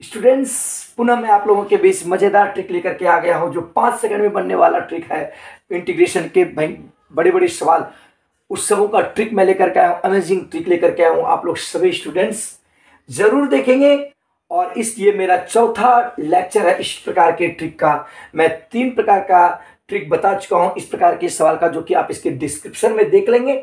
Students, पुनः मैं आप लोगों के बीच मज़ेदार ट्रिक लेकर के आ गया हूं जो 5 सेकंड में बनने वाला ट्रिक है। इंटीग्रेशन के बड़े बड़े सवाल, उस सबों का ट्रिक मैं लेकर के आया हूँ। अमेजिंग ट्रिक लेकर के आया हूँ। आप लोग सभी स्टूडेंट्स जरूर देखेंगे। और इसलिए मेरा चौथा लेक्चर है इस प्रकार के ट्रिक का। मैं 3 प्रकार का ट्रिक बता चुका हूँ इस प्रकार के सवाल का, जो कि आप इसके डिस्क्रिप्शन में देख लेंगे।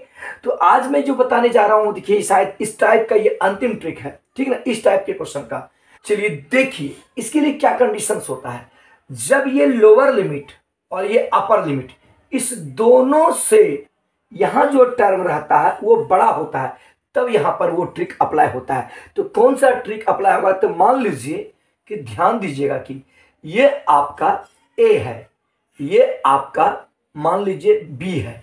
तो आज मैं जो बताने जा रहा हूँ, देखिए शायद इस टाइप का ये अंतिम ट्रिक है, ठीक है ना, इस टाइप के क्वेश्चन का। चलिए देखिए इसके लिए क्या कंडीशंस होता है। जब ये लोअर लिमिट और ये अपर लिमिट, इस दोनों से यहां जो टर्म रहता है वो बड़ा होता है, तब यहां पर वो ट्रिक अप्लाई होता है। तो कौन सा ट्रिक अप्लाई होगा, तो मान लीजिए कि ध्यान दीजिएगा कि ये आपका ए है, ये आपका मान लीजिए बी है,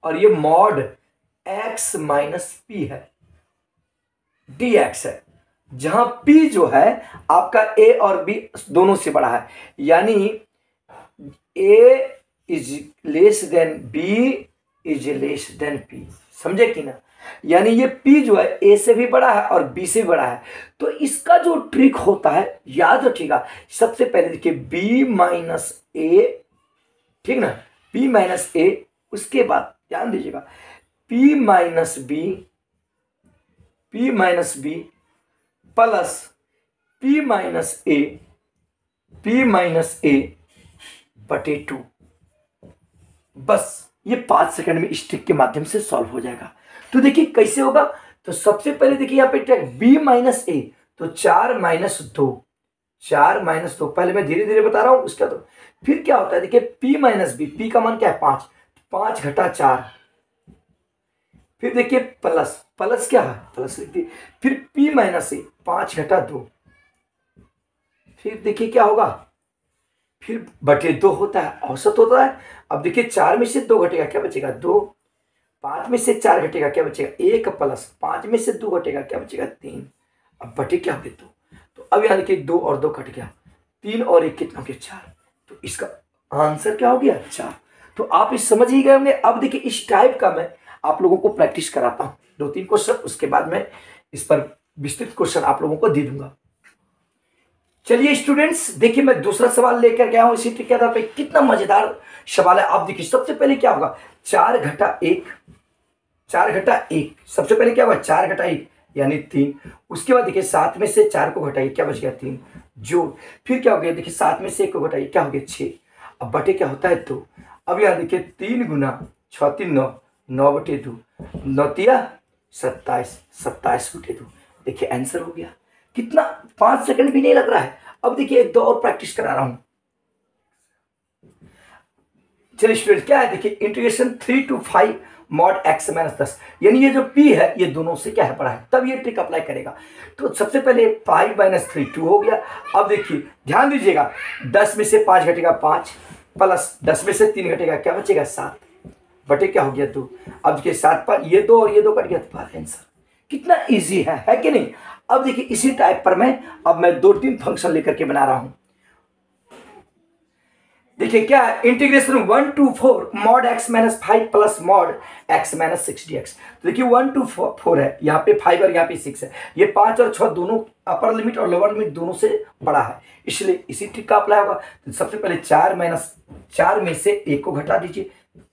और ये मॉड एक्स माइनस पी है, डी एक्स है, जहां P जो है आपका A और B दोनों से बड़ा है। यानी A is less than B is less than P। समझे कि ना? यानी ये P जो है A से भी बड़ा है और B से भी बड़ा है। तो इसका जो ट्रिक होता है, याद रखिएगा, सबसे पहले देखिए B माइनस A, ठीक ना, P माइनस A, उसके बाद ध्यान दीजिएगा P minus B plus P minus A बटे 2। बस ये 5 सेकंड में इस ट्रिक के माध्यम से सॉल्व हो जाएगा। तो देखिए कैसे होगा। तो सबसे पहले देखिए यहाँ पे ट्रिक B माइनस ए, तो 4 माइनस 2, पहले मैं धीरे धीरे बता रहा हूं उसका। तो फिर क्या होता है, देखिए P माइनस बी, P का मान क्या है 5, 5 घटा 4। फिर देखिए प्लस क्या है, प्लस लिख दिए। फिर P माइनस ए, 5 घटा 2। फिर देखिए क्या होगा, फिर बटे 2 होता है, औसत होता है। अब देखिए 4 में से 2 घटेगा, क्या बचेगा 2। 5 में से 4 घटेगा, क्या बचेगा 1, प्लस 5 में से 2 घटेगा, क्या बचेगा 3। अब बटे क्या हो गया 2। तो अब यहाँ देखिए 2 और 2 कट गया, 3 और 1 कितना हो गया 4। तो इसका आंसर क्या हो गया 4। तो आप इस समझ ही गए होंगे। अब देखिए इस टाइप का मैं आप लोगों को प्रैक्टिस कराता हूँ 2-3 क्वेश्चन, उसके बाद मैं इस पर विस्तृत क्वेश्चन आप लोगों को दे दूंगा। चलिए स्टूडेंट्स, देखिए मैं दूसरा सवाल लेकर गया हूं इसी ट्रिक के आधार पर। कितना मजेदार सवाल है। आप देखिए सबसे पहले क्या होगा, 4 घटा 1, सबसे पहले क्या होगा 4 घटा 1 यानी 3। उसके बाद देखिए 7 में से 4 को घटाइए, क्या बच गया 3 जोड़। फिर क्या हो गया, देखिए 7 में से 1 को घटाइए, क्या हो गया 6। अब बटे क्या होता है 2। अब यहाँ देखिए 3 गुना 6 3 9, 9 बटे 2, 9 तिया 27, 27 बटे 2। देखिए आंसर हो गया। कितना, 5 सेकंड भी नहीं लग रहा है। अब देखिए एक दो और प्रैक्टिस करा रहा हूं। चलिए स्टूडेंट क्या है, देखिए integration 3 to 5 mod x minus 10, यानी ये जो P है ये दोनों से क्या है बड़ा है, तब ये ट्रिक अप्लाई करेगा। तो सबसे पहले 5 माइनस 3 2 हो गया। अब देखिए ध्यान दीजिएगा, 10 में से 5 घटेगा 5, प्लस 10 में से 3 घटेगा, क्या बचेगा 7, बटे क्या हो गया 2। अब देखिए 7 पर ये 2 और ये 2 कट गया, तो आंसर। कितना इजी है कि नहीं। अब देखिए इसी टाइप पर मैं 2-3 फंक्शन लेकर के बना रहा हूं। देखिए क्या है, integration 1 to 4 mod x minus 5 plus mod x minus 6 dx। तो देखिए 1 to 4 है, यहाँ पे 5 और यहाँ पे 6 है। ये 5 और 6 दोनों अपर लिमिट और लोअर लिमिट दोनों से बड़ा है, इसलिए इसी ट्रिक का अप्लाई होगा। तो सबसे पहले 4 में से 1 को घटा दीजिए,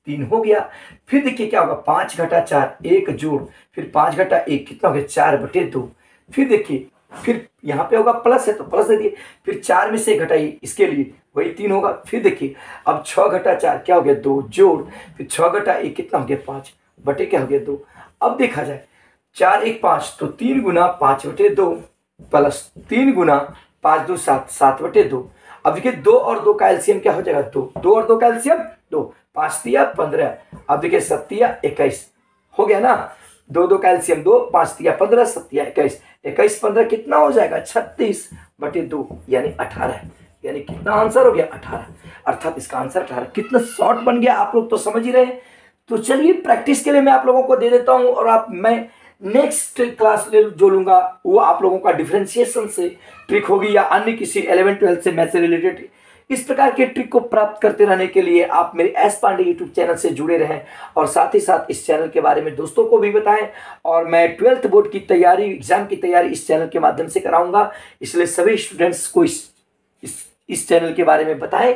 3 हो गया। फिर देखिए क्या होगा, 5 घटा 4 1 जोड़, फिर 5 घटा 1 कितना हो गया 4 बटे 2। फिर देखिए फिर यहाँ पे होगा प्लस है तो प्लस दे दिए। फिर 4 में से घटाइए, इसके लिए वही 3 होगा। फिर देखिए अब 6 घटा 4 क्या हो गया 2 जोड़, फिर 6 घटा 1 कितना हो गया 5 बटे क्या हो गया 2। अब देखा जाए 4 1 5, तो 3 गुना 5 बटे 2 प्लस 3 गुना 5 2 7, 7 बटे 2। अब देखिए 2 और 2 का एलसीएम क्या हो जाएगा 2, 2 और 2 का एलसीएम 2, 5 तिया 15। अब देखिए 7 तिया 21 हो गया ना, 2 2 का एलसीएम 2, 5 तिया 15, 7 तिया 21, 21 15 कितना हो जाएगा 36 बटे 2 यानी 18। यानी कितना आंसर हो गया 18, अर्थात इसका आंसर 18। कितना शॉर्ट बन गया, आप लोग तो समझ ही रहे हैं। तो चलिए प्रैक्टिस के लिए मैं आप लोगों को दे देता हूं, और मैं नेक्स्ट क्लास जो लूंगा वो आप लोगों का डिफरेंशिएशन से ट्रिक होगी, या अन्य किसी 11 12 से मैथ से रिलेटेड इस प्रकार के ट्रिक को प्राप्त करते रहने के लिए आप मेरे एस पांडे यूट्यूब चैनल से जुड़े रहें और साथ ही साथ इस चैनल के बारे में दोस्तों को भी बताएं। और मैं 12th बोर्ड की तैयारी, एग्जाम की तैयारी इस चैनल के माध्यम से कराऊंगा, इसलिए सभी स्टूडेंट्स को इस चैनल के बारे में बताएं।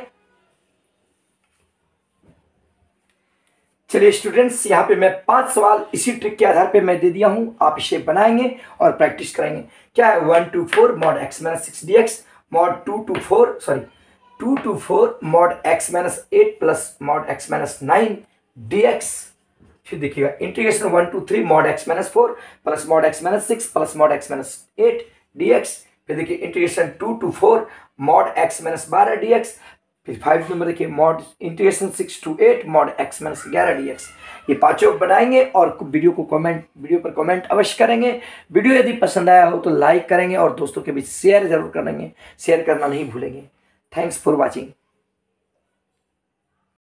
चलिए स्टूडेंट्स, यहाँ पे मैं 5 सवाल इसी ट्रिक के आधार पे मैं दे दिया हूं, आप इसे बनाएंगे और प्रैक्टिस करेंगे। क्या है 1 to 4 mod x minus 6 dx, mod 2 to 4 mod x minus 8 plus mod x minus 9 dx। फिर देखिएगा integration 1 to 3 mod x minus 4 plus mod x minus 6 plus mod x minus 8 dx। फिर देखिए integration 2 to 4 mod x minus 12 dx। फिर 5 number देखिए mod integration 6 to 8 mod x minus 11 dx। ये पांचों बनाएंगे और वीडियो पर कमेंट अवश्य करेंगे। वीडियो यदि पसंद आया हो तो लाइक करेंगे और दोस्तों के बीच शेयर जरूर करेंगे, शेयर करना नहीं भूलेंगे। Thanks for watching.